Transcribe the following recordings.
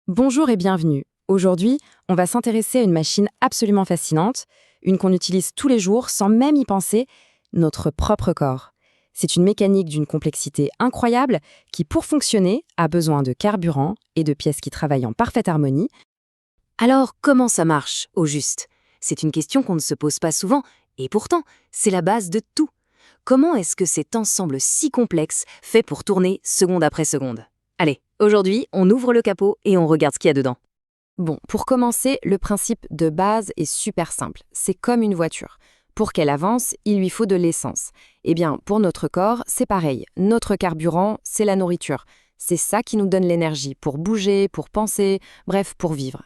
Bonjour et bienvenue. Aujourd'hui, on va s'intéresser à une machine absolument fascinante, une qu'on utilise tous les jours sans même y penser, notre propre corps. C'est une mécanique d'une complexité incroyable qui, pour fonctionner, a besoin de carburant et de pièces qui travaillent en parfaite harmonie. Alors, comment ça marche, au juste? C'est une question qu'on ne se pose pas souvent, et pourtant, c'est la base de tout. Comment est-ce que cet ensemble si complexe fait pour tourner seconde après seconde? Allez, aujourd'hui, on ouvre le capot et on regarde ce qu'il y a dedans. Bon, pour commencer, le principe de base est super simple. C'est comme une voiture. Pour qu'elle avance, il lui faut de l'essence. Eh bien, pour notre corps, c'est pareil. Notre carburant, c'est la nourriture. C'est ça qui nous donne l'énergie pour bouger, pour penser, bref, pour vivre.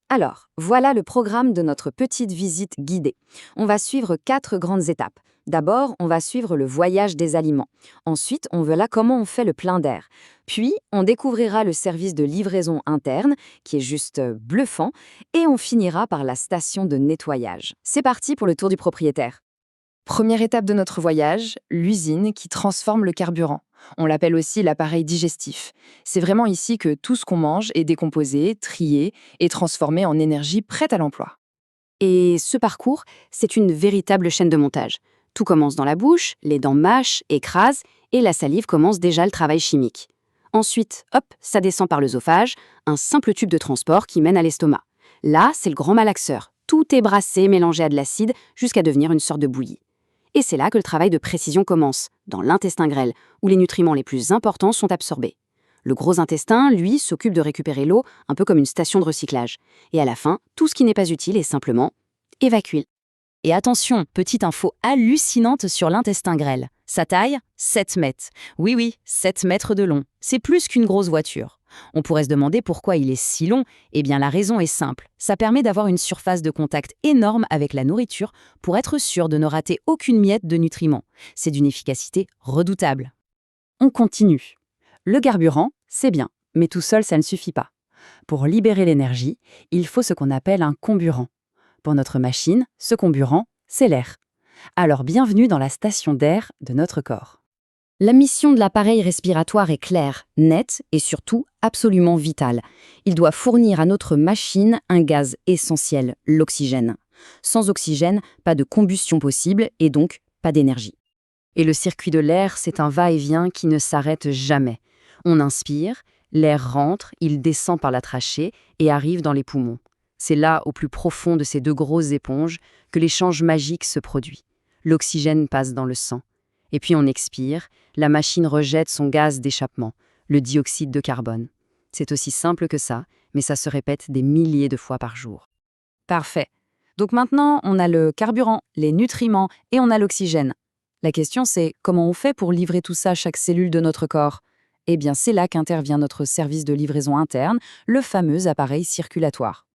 Alors, voilà le programme de notre petite visite guidée. On va suivre 4 grandes étapes. D'abord, on va suivre le voyage des aliments. Ensuite, on verra comment on fait le plein d'air. Puis, on découvrira le service de livraison interne, qui est juste bluffant. Et on finira par la station de nettoyage. C'est parti pour le tour du propriétaire. Première étape de notre voyage, l'usine qui transforme le carburant. On l'appelle aussi l'appareil digestif. C'est vraiment ici que tout ce qu'on mange est décomposé, trié et transformé en énergie prête à l'emploi. Et ce parcours, c'est une véritable chaîne de montage. Tout commence dans la bouche, les dents mâchent, écrasent, et la salive commence déjà le travail chimique. Ensuite, hop, ça descend par l'œsophage, un simple tube de transport qui mène à l'estomac. Là, c'est le grand malaxeur. Tout est brassé, mélangé à de l'acide, jusqu'à devenir une sorte de bouillie. Et c'est là que le travail de précision commence, dans l'intestin grêle, où les nutriments les plus importants sont absorbés. Le gros intestin, lui, s'occupe de récupérer l'eau, un peu comme une station de recyclage. Et à la fin, tout ce qui n'est pas utile est simplement évacué. Et attention, petite info hallucinante sur l'intestin grêle. Sa taille, 7 mètres. Oui, oui, 7 mètres de long. C'est plus qu'une grosse voiture. On pourrait se demander pourquoi il est si long. Eh bien, la raison est simple. Ça permet d'avoir une surface de contact énorme avec la nourriture pour être sûr de ne rater aucune miette de nutriments. C'est d'une efficacité redoutable. On continue. Le carburant, c'est bien, mais tout seul, ça ne suffit pas. Pour libérer l'énergie, il faut ce qu'on appelle un comburant. Pour notre machine, ce comburant, c'est l'air. Alors bienvenue dans la station d'air de notre corps. La mission de l'appareil respiratoire est claire, nette et surtout absolument vitale. Il doit fournir à notre machine un gaz essentiel, l'oxygène. Sans oxygène, pas de combustion possible et donc pas d'énergie. Et le circuit de l'air, c'est un va-et-vient qui ne s'arrête jamais. On inspire, l'air rentre, il descend par la trachée et arrive dans les poumons. C'est là, au plus profond de ces deux grosses éponges, que l'échange magique se produit. L'oxygène passe dans le sang. Et puis on expire, la machine rejette son gaz d'échappement, le dioxyde de carbone. C'est aussi simple que ça, mais ça se répète des milliers de fois par jour. Parfait. Donc maintenant, on a le carburant, les nutriments et on a l'oxygène. La question c'est comment on fait pour livrer tout ça à chaque cellule de notre corps? Eh bien, c'est là qu'intervient notre service de livraison interne, le fameux appareil circulatoire.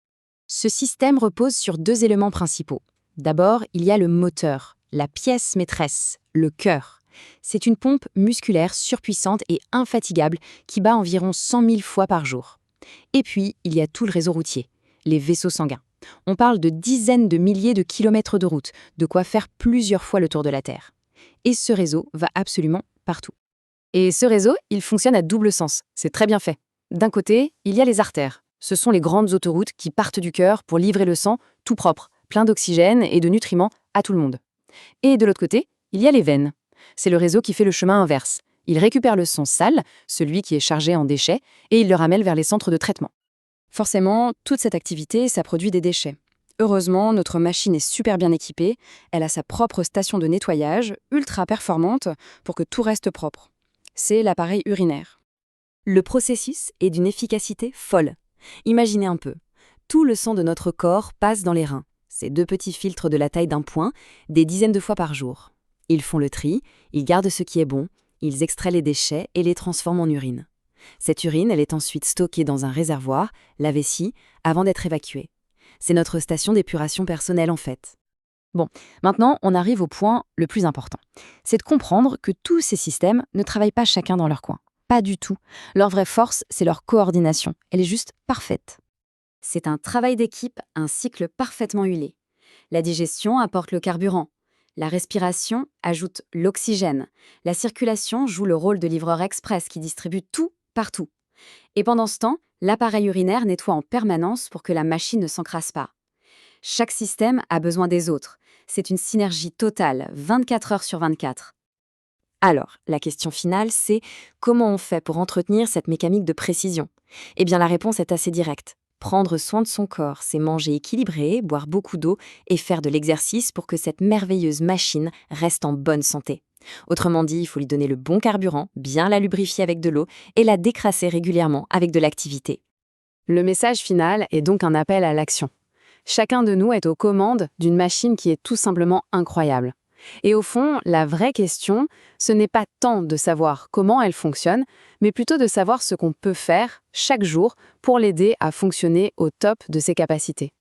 Ce système repose sur 2 éléments principaux. D'abord, il y a le moteur, la pièce maîtresse, le cœur. C'est une pompe musculaire surpuissante et infatigable qui bat environ 100 000 fois par jour. Et puis, il y a tout le réseau routier, les vaisseaux sanguins. On parle de dizaines de milliers de kilomètres de route, de quoi faire plusieurs fois le tour de la Terre. Et ce réseau va absolument partout. Et ce réseau, il fonctionne à double sens. C'est très bien fait. D'un côté, il y a les artères. Ce sont les grandes autoroutes qui partent du cœur pour livrer le sang tout propre, plein d'oxygène et de nutriments à tout le monde. Et de l'autre côté, il y a les veines. C'est le réseau qui fait le chemin inverse. Il récupère le sang sale, celui qui est chargé en déchets, et il le ramène vers les centres de traitement. Forcément, toute cette activité, ça produit des déchets. Heureusement, notre machine est super bien équipée. Elle a sa propre station de nettoyage, ultra performante, pour que tout reste propre. C'est l'appareil urinaire. Le processus est d'une efficacité folle. Imaginez un peu. Tout le sang de notre corps passe dans les reins. Ces 2 petits filtres de la taille d'un poing, des dizaines de fois par jour. Ils font le tri, ils gardent ce qui est bon, ils extraient les déchets et les transforment en urine. Cette urine, elle est ensuite stockée dans un réservoir, la vessie, avant d'être évacuée. C'est notre station d'épuration personnelle en fait. Bon, maintenant, on arrive au point le plus important. C'est de comprendre que tous ces systèmes ne travaillent pas chacun dans leur coin. Pas du tout. Leur vraie force, c'est leur coordination. Elle est juste parfaite. C'est un travail d'équipe, un cycle parfaitement huilé. La digestion apporte le carburant. La respiration ajoute l'oxygène. La circulation joue le rôle de livreur express qui distribue tout partout. Et pendant ce temps, l'appareil urinaire nettoie en permanence pour que la machine ne s'encrasse pas. Chaque système a besoin des autres. C'est une synergie totale, 24 heures sur 24. Alors, la question finale, c'est comment on fait pour entretenir cette mécanique de précision? Eh bien, la réponse est assez directe. Prendre soin de son corps, c'est manger équilibré, boire beaucoup d'eau et faire de l'exercice pour que cette merveilleuse machine reste en bonne santé. Autrement dit, il faut lui donner le bon carburant, bien la lubrifier avec de l'eau et la décrasser régulièrement avec de l'activité. Le message final est donc un appel à l'action. Chacun de nous est aux commandes d'une machine qui est tout simplement incroyable. Et au fond, la vraie question, ce n'est pas tant de savoir comment elle fonctionne, mais plutôt de savoir ce qu'on peut faire chaque jour pour l'aider à fonctionner au top de ses capacités.